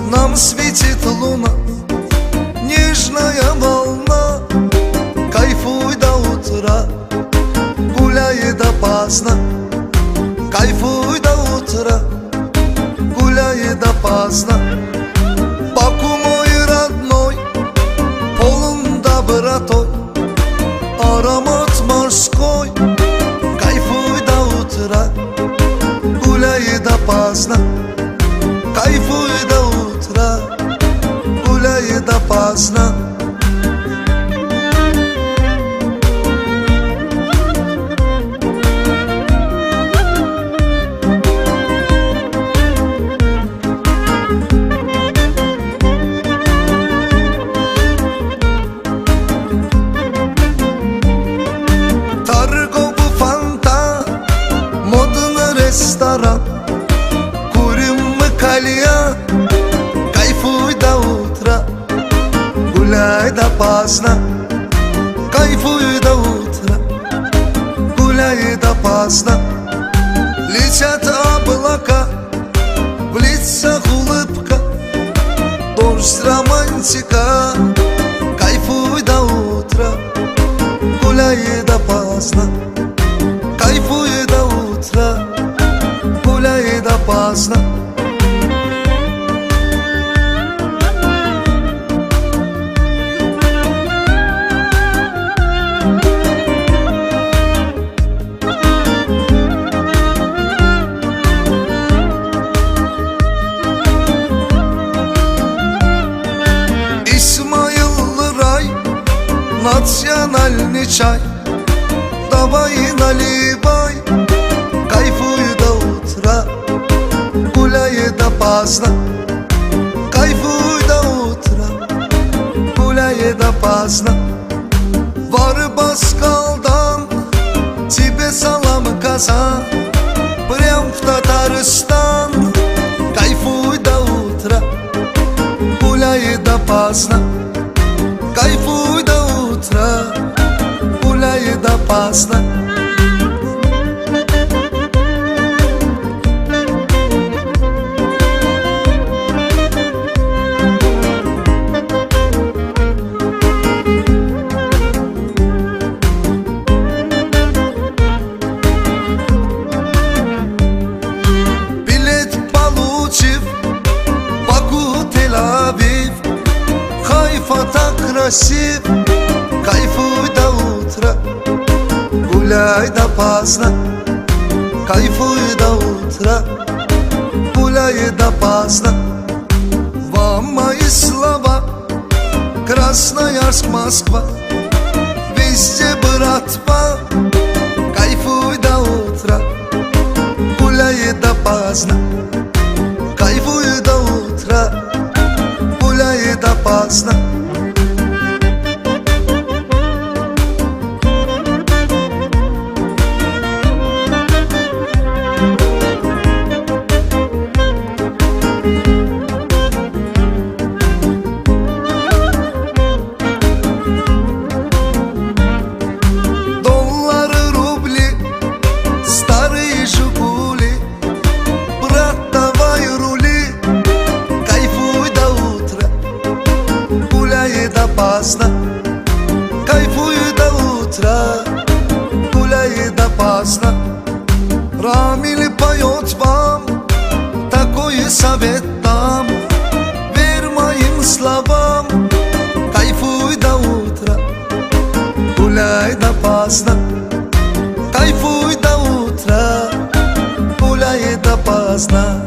Нам светит луна, нежная волна. Кайфуй до утра, гуляй допоздна. Кайфуй до утра, гуляй допоздна. Баку мой родной, полон добротой, аромат морской. Кайфуй до утра, гуляй допоздна. Кайфуй до утра, гуляй допоздна. Торговый фонтан, модный ресторан, курим мы кальян. Кайфуй до утра, гуляй допоздна. Кайфуй до утра, гуляй допоздна. Летят облака, в лицах улыбка, дождь романтика. Кайфуй до утра, гуляй допоздна. Кайфуй до утра, гуляй допоздна. Исмаил рай, национальный чай, давай наливай. Кайфуй до утра, гуляй допоздна. Кайфуй до утра, гуляй допоздна. Var Баскалдан, тебе салам, Казан, прям в Татарстан. Кайфуй до утра, гуляй допоздна. Кайфуй до утра, гуляй допоздна. Билет получив, Баку, Тель-Авив, Хайфа так красив. Кайфуй до утра, гуляй допоздна. Кайфуй до утра, гуляй допоздна. Вам мои слова, Красноярск, Москва, везде братва. Кайфуй до утра, гуляй допоздна. Кайфуй до утра, гуляй допоздна. Доллары, рубли, старые Жигули, брат, давай рули. Кайфуй до утра, гуляй допоздна. Кайфуй до утра, гуляй допоздна. Рамиль поет вам, такой совет дам, верь моим словам. Кайфуй до утра, гуляй допоздна. Кайфуй до утра, гуляй допоздна.